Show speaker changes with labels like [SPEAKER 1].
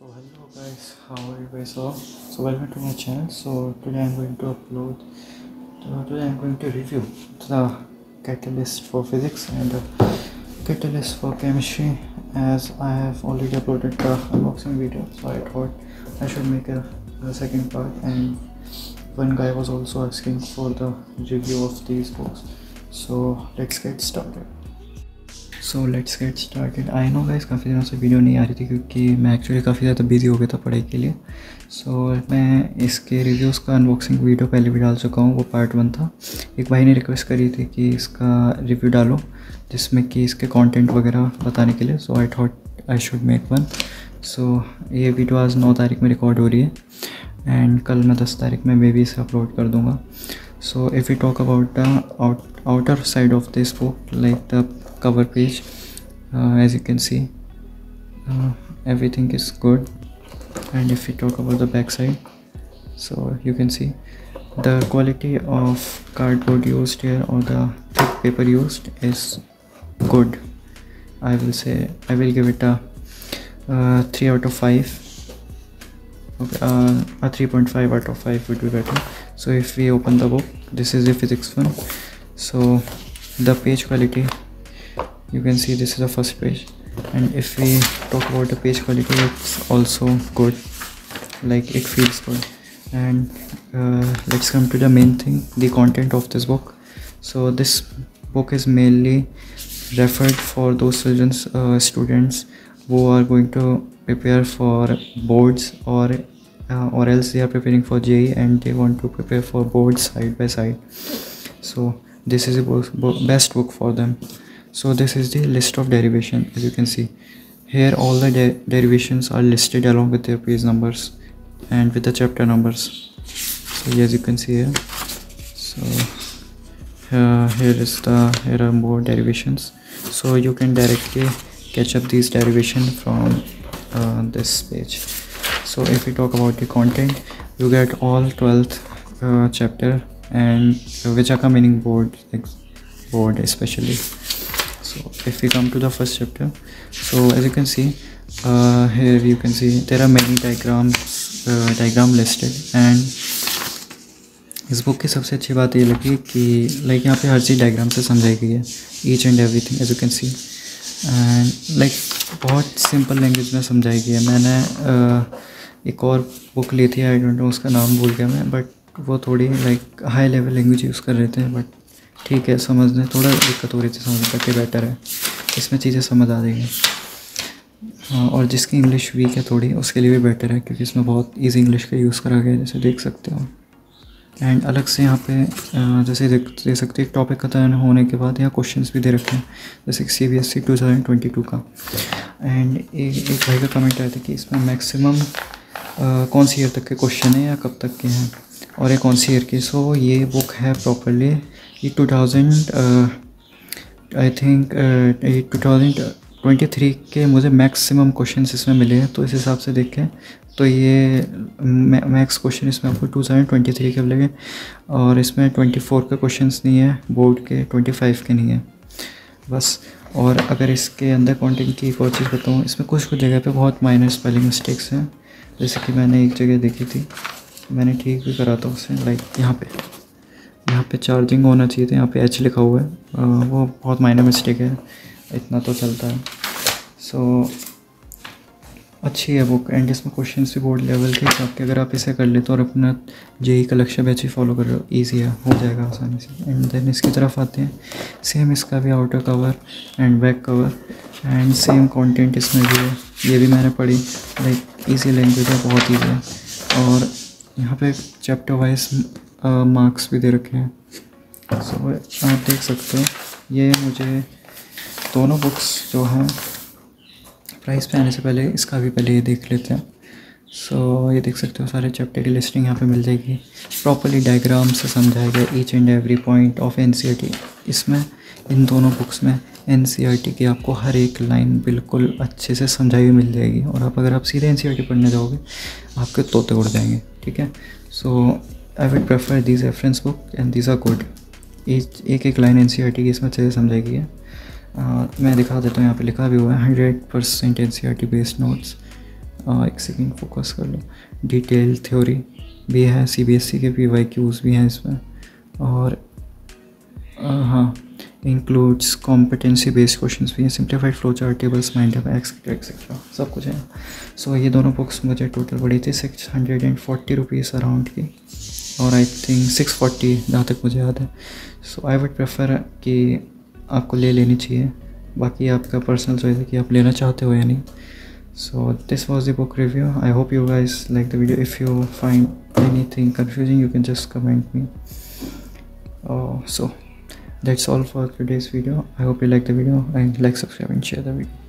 [SPEAKER 1] So hello guys, how are you guys all? So welcome to my channel. So today I'm going to upload. Today I'm going to review the catalyst for physics and the catalyst for chemistry. As I have already uploaded the unboxing video, so I thought I should make a second part. And one guy was also asking for the review of these books. So let's get started. So let's get started. I know guys काफ़ी दिनों से video नहीं आ रही थी क्योंकि मैं actually काफ़ी ज़्यादा बिजी हो गया था पढ़ाई के लिए. सो मैं इसके रिव्यूज़ का अनबॉक्सिंग वीडियो पहले भी डाल चुका हूँ, वो पार्ट 1 था. एक भाई ने रिक्वेस्ट करी थी कि इसका रिव्यू डालो जिसमें कि इसके कंटेंट वगैरह बताने के लिए. So I thought I should make one. So ये वीडियो आज 9 तारीख में रिकॉर्ड हो रही है एंड कल मैं 10 तारीख में भी इसे अपलोड कर दूँगा. So if you talk about the outer side of this book, like the cover page, as you can see, everything is good. And if we talk about the back side, so you can see the quality of cardboard used here or the thick paper used is good. I will give it a 3 out of 5. Okay, a 3.5 out of 5 would be better. So if we open the book, this is the physics one. So the page quality, you can see this is the first page, and if we talk about the page quality, it's also good, like it feels good. And let's come to the main thing, the content of this book. So this book is mainly referred for those students who are going to prepare for boards or else they are preparing for JEE and they want to prepare for boards side by side. So this is a best book for them. So this is the list of derivation. As you can see here, all the derivations are listed along with their page numbers and with the chapter numbers. So as you can see here, so here are more derivations, so you can directly catch up these derivations from this page. So if we talk about the content, you get all 12th chapter and Vichaka meaning board especially. So if we come to the first chapter, so as you can see here, you can see there are many diagram listed. And इस book की सबसे अच्छी बात ये लगी कि like यहाँ पे हर चीज़ डायग्राम से समझाई गई है, each and everything as you can see. And like बहुत सिंपल लैंग्वेज में समझाई गई है. मैंने एक और बुक ली थी, आई डोंट नो उसका नाम भूल गया मैं, बट वो थोड़ी like high level language use कर रहे थे, बट ठीक है, समझने थोड़ा दिक्कत हो रही थी, समझ करके बेटर है. इसमें चीज़ें समझ आ जाएंगी. और जिसकी इंग्लिश वीक है थोड़ी, उसके लिए भी बेटर है क्योंकि इसमें बहुत इजी इंग्लिश का यूज़ करा गया है, जैसे देख सकते हो. एंड अलग से यहाँ पे जैसे देख सकते हैं, टॉपिक खत्म होने के बाद यहाँ क्वेश्चंस भी दे रखे हैं, जैसे CBSE 2022 का. एंड एक भाई का कमेंट आया था कि इसमें मैक्सिमम कौन सी ईयर तक के क्वेश्चन है या कब तक के हैं और ये कौन सी ईयर की. सो ये बुक है प्रॉपरली ये 2023 के मुझे मैक्सिमम क्वेश्चंस इसमें मिले हैं. तो इस हिसाब से देखें तो ये मैक्स क्वेश्चन इसमें आपको 2023 के मिलेंगे. और इसमें 24 के क्वेश्चंस नहीं है, बोर्ड के 25 के नहीं है बस. और अगर इसके अंदर कंटेंट की एक और चीज़ बताऊँ, इसमें कुछ जगह पे बहुत माइनर स्पेलिंग मिस्टेक्स हैं. जैसे कि मैंने एक जगह देखी थी, मैंने ठीक भी करा था उसे, लाइक यहाँ पे चार्जिंग होना चाहिए था, यहाँ पे H लिखा हुआ है, वो बहुत माइनर मिस्टेक है, इतना तो चलता है. सो अच्छी है बुक. एंड इसमें क्वेश्चंस भी बोर्ड लेवल के हिसाब के, अगर आप इसे कर लेते हो और अपना JEE का लक्ष्य बैच ही फॉलो कर रहे हो, ईजी है, हो जाएगा आसानी से. एंड देन इसकी तरफ आते हैं, सेम इसका भी outer cover and back cover and same content इसमें भी है. ये भी मैंने पढ़ी, लाइक ईजी लैंग्वेज है, बहुत ईजी है. और यहाँ पे चैप्टर वाइज मार्क्स भी दे रखे हैं. सो आप देख सकते हो, ये मुझे दोनों बुक्स जो हैं, प्राइस पे आने से पहले इसका भी पहले ये देख लेते हैं. सो ये देख सकते हो, सारे चैप्टर की लिस्टिंग यहाँ पे मिल जाएगी, प्रॉपर्ली डायग्राम से समझाया गया each and every point of NCERT. इसमें इन दोनों बुक्स में NCERT की आपको हर एक लाइन बिल्कुल अच्छे से समझाई हुई मिल जाएगी. और अगर आप सीधे NCERT पढ़ने जाओगे, आपके तोते उड़ जाएंगे. ठीक है. So I would prefer these reference book and these are good. एक लाइन NCERT की इसमें अच्छे से समझाई गई है. मैं दिखा देता हूँ, यहाँ पे लिखा भी हुआ है 100% NCERT बेस्ड नोट्स. एक सेकेंड फोकस कर लो। डिटेल थ्योरी भी है, CBSE के PYQs भी हैं इसमें, और हाँ इंक्लूड्स कॉम्पिटेंसी बेस्ड क्वेश्चंस भी हैं, simplified flow chart, tables, mind map, etcetera सब कुछ है। सो ये दोनों बुक्स मुझे टोटल पड़ी थी 640 रुपीज़ अराउंड की, और आई थिंक 640 जहाँ तक मुझे याद है। सो आई वुड प्रेफर कि आपको ले लेनी चाहिए, बाकी आपका पर्सनल चॉइस है कि आप लेना चाहते हो या नहीं। So this was the book review. I hope you guys like the video. If you find anything confusing, you can just comment me. So that's all for today's video. I hope you like the video, and like, subscribe and share the video.